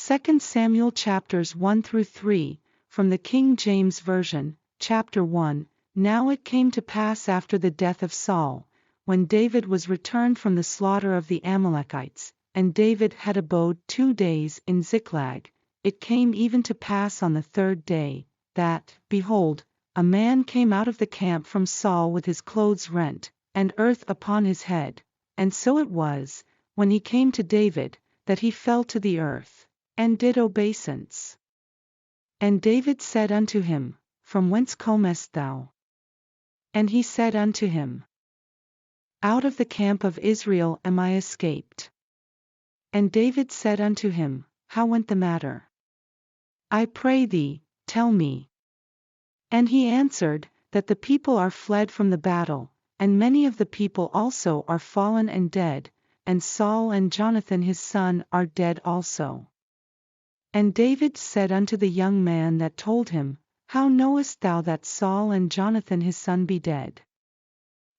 2 Samuel chapters 1 through 3, from the King James Version, chapter 1. Now it came to pass after the death of Saul, when David was returned from the slaughter of the Amalekites, and David had abode 2 days in Ziklag, it came even to pass on the 3rd day, that, behold, a man came out of the camp from Saul with his clothes rent, and earth upon his head. And so it was, when he came to David, that he fell to the earth, and did obeisance. And David said unto him, From whence comest thou? And he said unto him, Out of the camp of Israel am I escaped. And David said unto him, How went the matter? I pray thee, tell me. And he answered, That the people are fled from the battle, and many of the people also are fallen and dead, and Saul and Jonathan his son are dead also. And David said unto the young man that told him, How knowest thou that Saul and Jonathan his son be dead?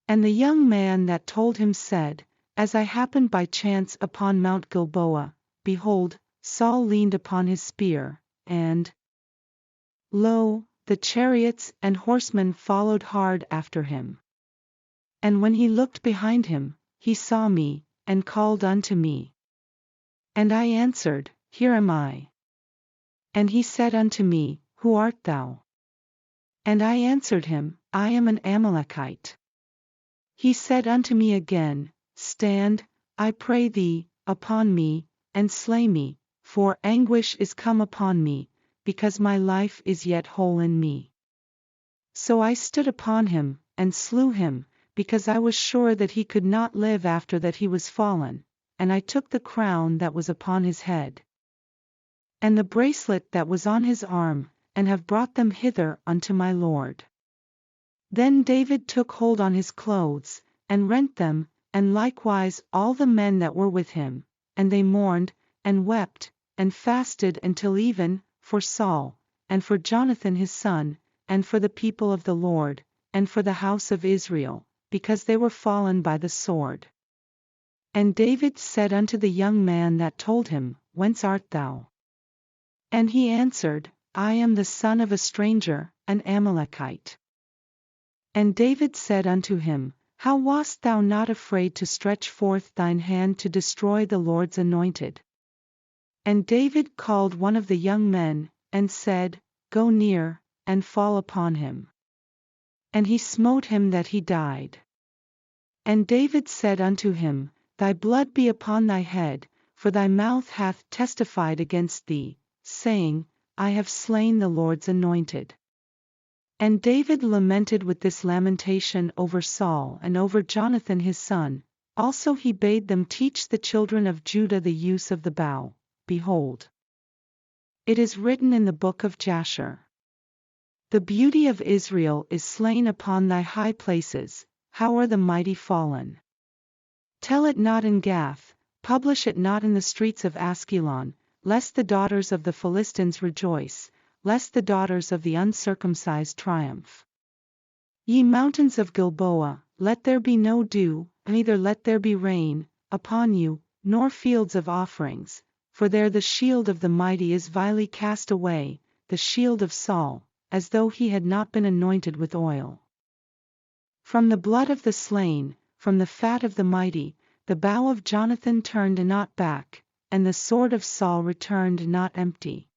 And the young man that told him said, As I happened by chance upon Mount Gilboa, behold, Saul leaned upon his spear, and, lo, the chariots and horsemen followed hard after him. And when he looked behind him, he saw me, and called unto me. And I answered, Here am I. And he said unto me, Who art thou? And I answered him, I am an Amalekite. He said unto me again, Stand, I pray thee, upon me, and slay me, for anguish is come upon me, because my life is yet whole in me. So I stood upon him, and slew him, because I was sure that he could not live after that he was fallen, and I took the crown that was upon his head, and the bracelet that was on his arm, and have brought them hither unto my lord. Then David took hold on his clothes, and rent them, and likewise all the men that were with him, and they mourned, and wept, and fasted until even, for Saul, and for Jonathan his son, and for the people of the Lord, and for the house of Israel, because they were fallen by the sword. And David said unto the young man that told him, Whence art thou? And he answered, I am the son of a stranger, an Amalekite. And David said unto him, How wast thou not afraid to stretch forth thine hand to destroy the Lord's anointed? And David called one of the young men, and said, Go near, and fall upon him. And he smote him that he died. And David said unto him, Thy blood be upon thy head, for thy mouth hath testified against thee, saying, I have slain the Lord's anointed. And David lamented with this lamentation over Saul and over Jonathan his son. Also he bade them teach the children of Judah the use of the bow. Behold, it is written in the book of Jasher. The beauty of Israel is slain upon thy high places, how are the mighty fallen? Tell it not in Gath, publish it not in the streets of Askelon, lest the daughters of the Philistines rejoice, lest the daughters of the uncircumcised triumph. Ye mountains of Gilboa, let there be no dew, neither let there be rain, upon you, nor fields of offerings, for there the shield of the mighty is vilely cast away, the shield of Saul, as though he had not been anointed with oil. From the blood of the slain, from the fat of the mighty, the bow of Jonathan turned not back, and the sword of Saul returned not empty.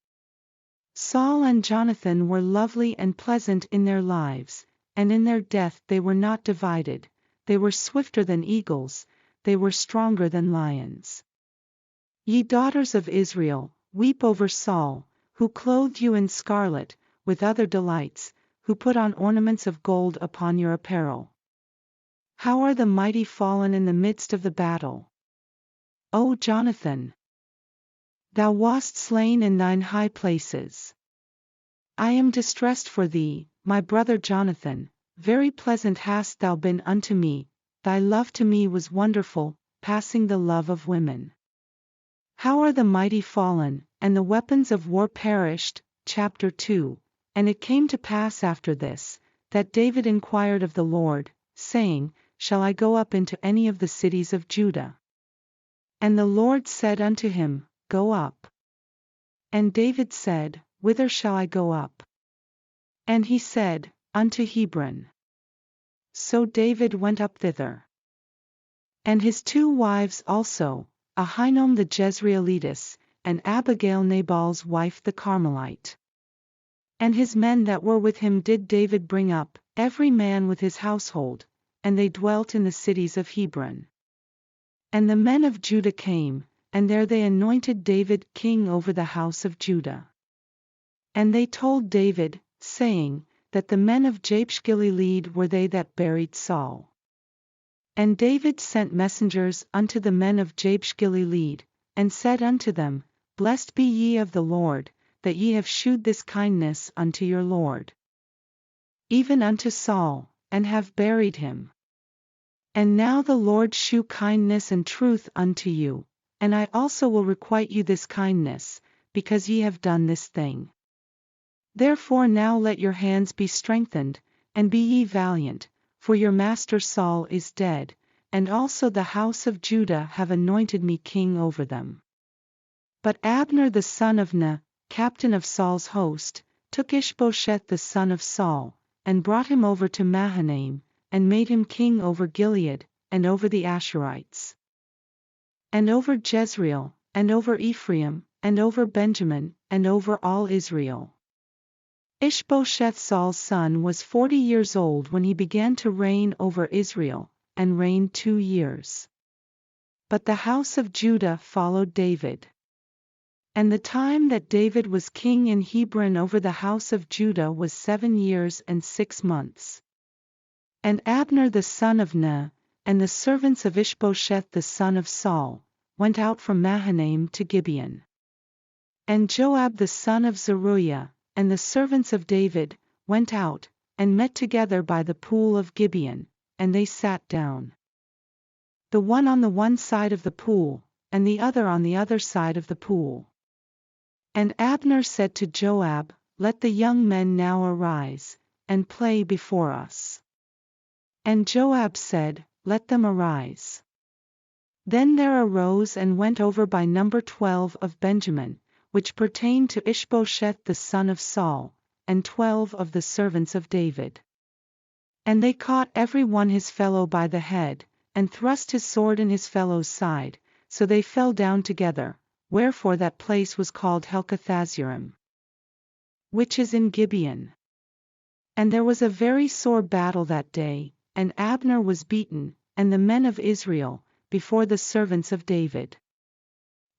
Saul and Jonathan were lovely and pleasant in their lives, and in their death they were not divided, they were swifter than eagles, they were stronger than lions. Ye daughters of Israel, weep over Saul, who clothed you in scarlet, with other delights, who put on ornaments of gold upon your apparel. How are the mighty fallen in the midst of the battle? O Jonathan! Thou wast slain in thine high places. I am distressed for thee, my brother Jonathan, very pleasant hast thou been unto me, thy love to me was wonderful, passing the love of women. How are the mighty fallen, and the weapons of war perished? Chapter 2. And it came to pass after this, that David inquired of the Lord, saying, Shall I go up into any of the cities of Judah? And the Lord said unto him, Go up. And David said, Whither shall I go up? And he said, Unto Hebron. So David went up thither. And his 2 wives also, Ahinoam the Jezreelitess, and Abigail Nabal's wife the Carmelite. And his men that were with him did David bring up, every man with his household, and they dwelt in the cities of Hebron. And the men of Judah came, and there they anointed David king over the house of Judah. And they told David, saying, that the men of Jabesh-Gilead were they that buried Saul. And David sent messengers unto the men of Jabesh-Gilead, and said unto them, Blessed be ye of the Lord, that ye have shewed this kindness unto your Lord, even unto Saul, and have buried him. And now the Lord shew kindness and truth unto you, and I also will requite you this kindness, because ye have done this thing. Therefore now let your hands be strengthened, and be ye valiant, for your master Saul is dead, and also the house of Judah have anointed me king over them. But Abner the son of Ner, captain of Saul's host, took Ishbosheth the son of Saul, and brought him over to Mahanaim, and made him king over Gilead, and over the Asherites, and over Jezreel, and over Ephraim, and over Benjamin, and over all Israel. Ishbosheth Saul's son was 40 years old when he began to reign over Israel, and reigned 2 years. But the house of Judah followed David. And the time that David was king in Hebron over the house of Judah was 7 years and 6 months. And Abner the son of Ner, and the servants of Ishbosheth the son of Saul, went out from Mahanaim to Gibeon. And Joab the son of Zeruiah, and the servants of David, went out, and met together by the pool of Gibeon, and they sat down, the one on the one side of the pool, and the other on the other side of the pool. And Abner said to Joab, Let the young men now arise, and play before us. And Joab said, Let them arise. Then there arose and went over by number 12 of Benjamin, which pertained to Ishbosheth the son of Saul, and 12 of the servants of David. And they caught every one his fellow by the head, and thrust his sword in his fellow's side, so they fell down together, wherefore that place was called Helkathazzurim, which is in Gibeon. And there was a very sore battle that day, and Abner was beaten, and the men of Israel, before the servants of David.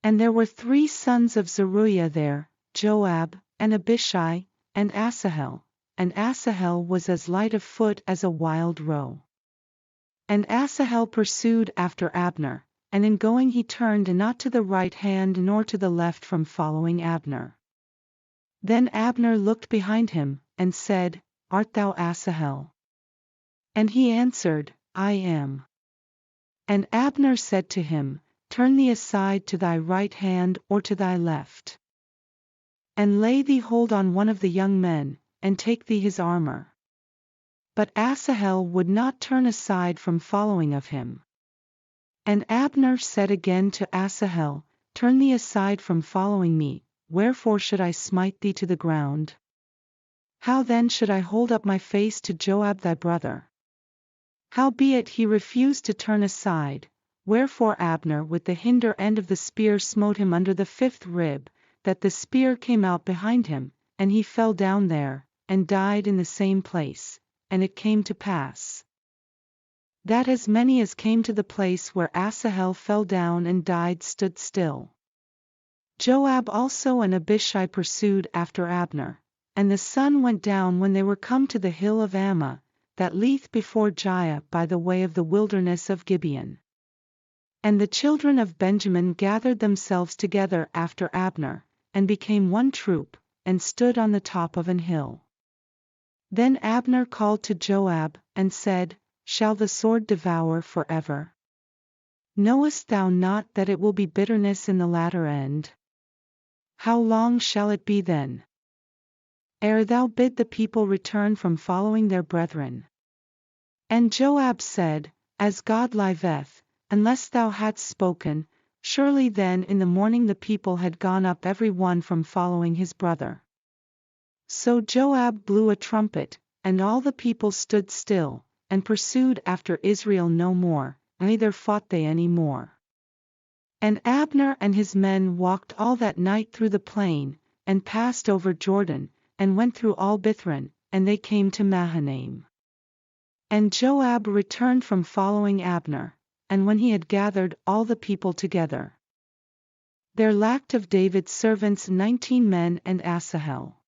And there were 3 sons of Zeruiah there, Joab, and Abishai, and Asahel, and Asahel was as light of foot as a wild roe. And Asahel pursued after Abner, and in going he turned not to the right hand nor to the left from following Abner. Then Abner looked behind him, and said, Art thou Asahel? And he answered, I am. And Abner said to him, Turn thee aside to thy right hand or to thy left, and lay thee hold on one of the young men, and take thee his armor. But Asahel would not turn aside from following of him. And Abner said again to Asahel, Turn thee aside from following me, wherefore should I smite thee to the ground? How then should I hold up my face to Joab thy brother? Howbeit he refused to turn aside, wherefore Abner with the hinder end of the spear smote him under the 5th rib, that the spear came out behind him, and he fell down there, and died in the same place. And it came to pass that as many as came to the place where Asahel fell down and died stood still. Joab also and Abishai pursued after Abner, and the sun went down when they were come to the hill of Ammah, that lieth before Giah by the way of the wilderness of Gibeon. And the children of Benjamin gathered themselves together after Abner, and became one troop, and stood on the top of an hill. Then Abner called to Joab, and said, Shall the sword devour forever? Knowest thou not that it will be bitterness in the latter end? How long shall it be then, ere thou bid the people return from following their brethren? And Joab said, As God liveth, unless thou hadst spoken, Surely then in the morning the people had gone up every one from following his brother. So Joab blew a trumpet, and all the people stood still, and pursued after Israel no more, neither fought they any more. And Abner and his men walked all that night through the plain, and passed over Jordan, and went through all Bithron, and they came to Mahanaim. And Joab returned from following Abner, and when he had gathered all the people together, there lacked of David's servants 19 men and Asahel.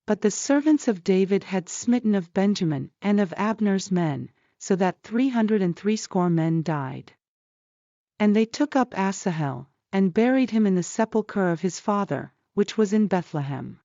But the servants of David had smitten of Benjamin and of Abner's men, so that 360 men died. And they took up Asahel, and buried him in the sepulchre of his father, which was in Bethlehem.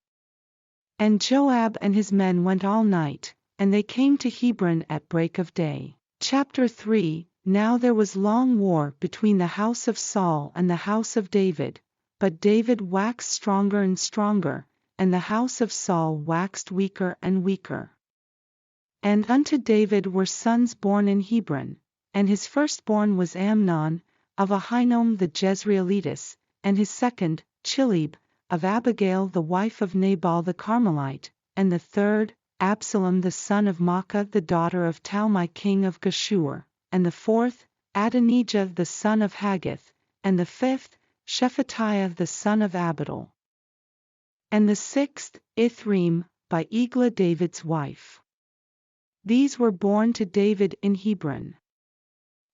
And Joab and his men went all night, and they came to Hebron at break of day. Chapter 3. Now there was long war between the house of Saul and the house of David, but David waxed stronger and stronger, and the house of Saul waxed weaker and weaker. And unto David were sons born in Hebron, and his firstborn was Amnon, of Ahinoam the Jezreelitess, and his second, Chileab, of Abigail the wife of Nabal the Carmelite, and the third, Absalom the son of Maacah the daughter of Talmai king of Geshur, and the fourth, Adonijah the son of Haggith, and the fifth, Shephatiah the son of Abital. And the sixth, Ithream, by Eglah David's wife. These were born to David in Hebron.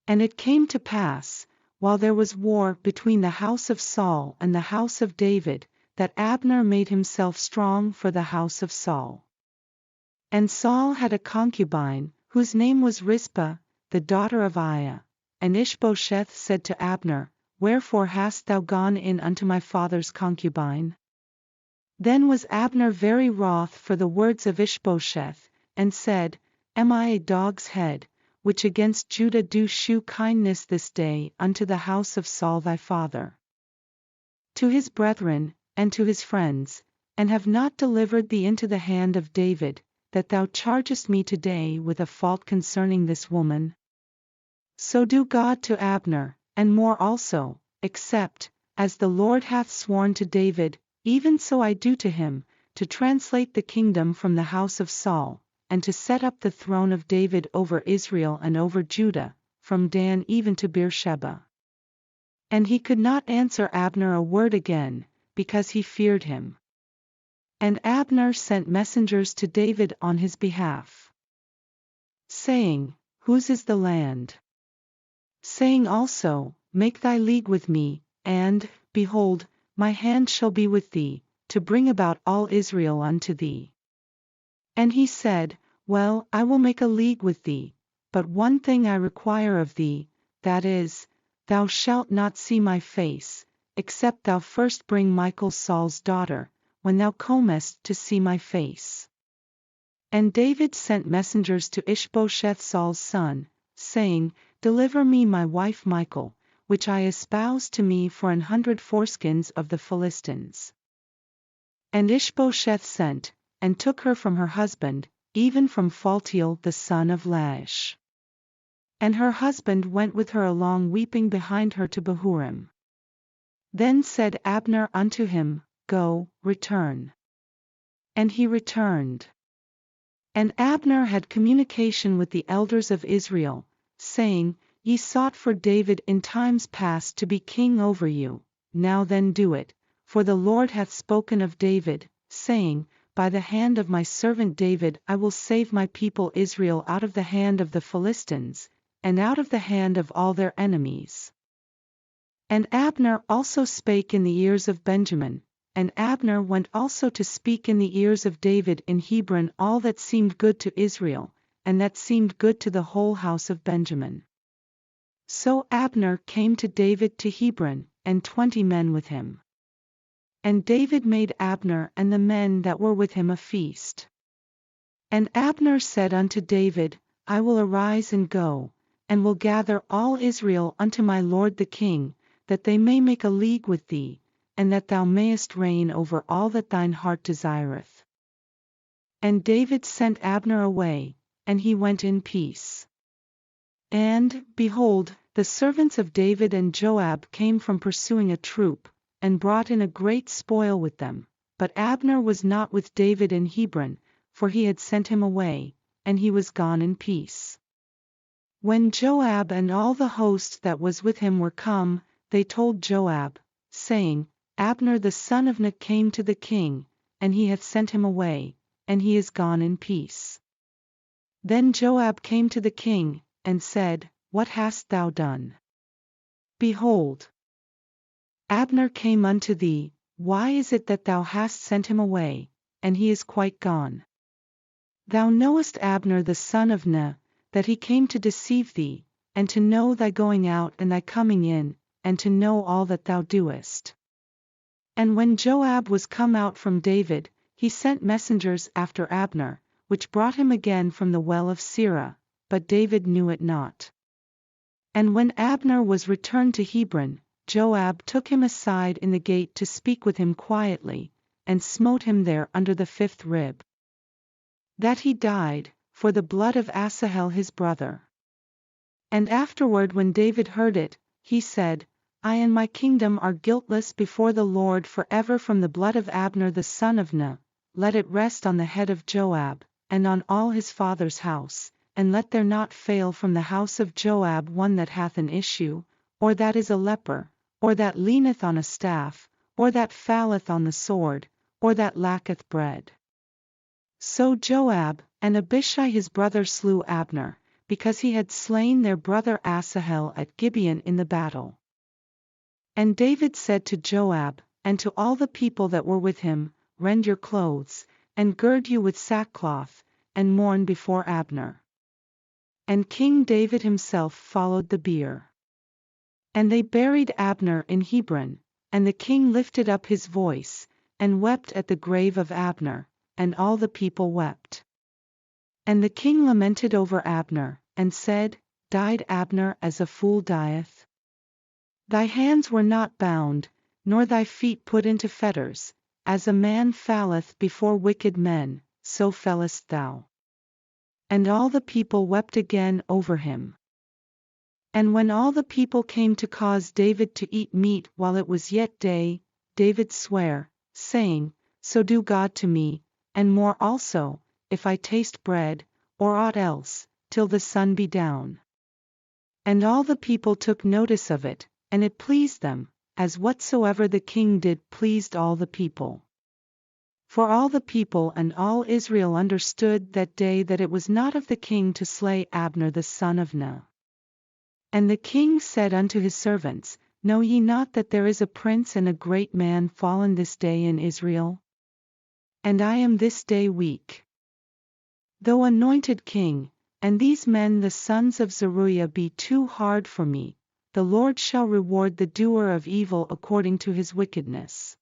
And it came to pass, while there was war between the house of Saul and the house of David, that Abner made himself strong for the house of Saul. And Saul had a concubine, whose name was Rizpah, the daughter of Aiah. And Ishbosheth said to Abner, Wherefore hast thou gone in unto my father's concubine? Then was Abner very wroth for the words of Ishbosheth, and said, Am I a dog's head, which against Judah do shew kindness this day unto the house of Saul thy father, to his brethren, and to his friends, and have not delivered thee into the hand of David, that thou chargest me today with a fault concerning this woman? So do God to Abner, and more also, except, as the Lord hath sworn to David, even so I do to him, to translate the kingdom from the house of Saul, and to set up the throne of David over Israel and over Judah, from Dan even to Beersheba. And he could not answer Abner a word again, because he feared him. And Abner sent messengers to David on his behalf, saying, Whose is the land? Saying also, Make thy league with me, and, behold, my hand shall be with thee, to bring about all Israel unto thee. And he said, Well, I will make a league with thee, but one thing I require of thee, that is, thou shalt not see my face, except thou first bring Michal Saul's daughter, when thou comest to see my face. And David sent messengers to Ishbosheth Saul's son, saying, Deliver me my wife Michal, which I espoused to me for 100 foreskins of the Philistines. And Ishbosheth sent, and took her from her husband, even from Phaltiel the son of Laish. And her husband went with her along weeping behind her to Bahurim. Then said Abner unto him, Go, return. And he returned. And Abner had communication with the elders of Israel, saying, Ye sought for David in times past to be king over you, now then do it, for the Lord hath spoken of David, saying, By the hand of my servant David I will save my people Israel out of the hand of the Philistines, and out of the hand of all their enemies. And Abner also spake in the ears of Benjamin, and Abner went also to speak in the ears of David in Hebron all that seemed good to Israel, and that seemed good to the whole house of Benjamin. So Abner came to David to Hebron, and 20 men with him. And David made Abner and the men that were with him a feast. And Abner said unto David, I will arise and go, and will gather all Israel unto my lord the king, that they may make a league with thee, and that thou mayest reign over all that thine heart desireth. And David sent Abner away, and he went in peace. And, behold, The servants of David and Joab came from pursuing a troop, and brought in a great spoil with them. But Abner was not with David in Hebron, for he had sent him away, and he was gone in peace. When Joab and all the host that was with him were come, they told Joab, saying, Abner the son of Ner came to the king, and he hath sent him away, and he is gone in peace. Then Joab came to the king, and said, What hast thou done? Behold, Abner came unto thee. Why is it that thou hast sent him away, and he is quite gone? Thou knowest Abner the son of Ner, that he came to deceive thee, and to know thy going out and thy coming in, and to know all that thou doest. And when Joab was come out from David, he sent messengers after Abner, which brought him again from the well of Sirah, but David knew it not. And when Abner was returned to Hebron, Joab took him aside in the gate to speak with him quietly, and smote him there under the 5th rib. That he died, for the blood of Asahel his brother. And afterward when David heard it, he said, I and my kingdom are guiltless before the Lord forever from the blood of Abner the son of Ner. Let it rest on the head of Joab, and on all his father's house, and let there not fail from the house of Joab one that hath an issue, or that is a leper, or that leaneth on a staff, or that falleth on the sword, or that lacketh bread. So Joab and Abishai his brother slew Abner, because he had slain their brother Asahel at Gibeon in the battle. And David said to Joab, and to all the people that were with him, Rend your clothes, and gird you with sackcloth, and mourn before Abner. And King David himself followed the bier. And they buried Abner in Hebron, and the king lifted up his voice, and wept at the grave of Abner, and all the people wept. And the king lamented over Abner, and said, Died Abner as a fool dieth? Thy hands were not bound, nor thy feet put into fetters, as a man falleth before wicked men, so fellest thou. And all the people wept again over him. And when all the people came to cause David to eat meat while it was yet day, David sware, saying, So do God to me, and more also, if I taste bread, or aught else, till the sun be down. And all the people took notice of it, and it pleased them, as whatsoever the king did pleased all the people. For all the people and all Israel understood that day that it was not of the king to slay Abner the son of Ner. And the king said unto his servants, Know ye not that there is a prince and a great man fallen this day in Israel? And I am this day weak. Though anointed king, and these men the sons of Zeruiah be too hard for me, the Lord shall reward the doer of evil according to his wickedness.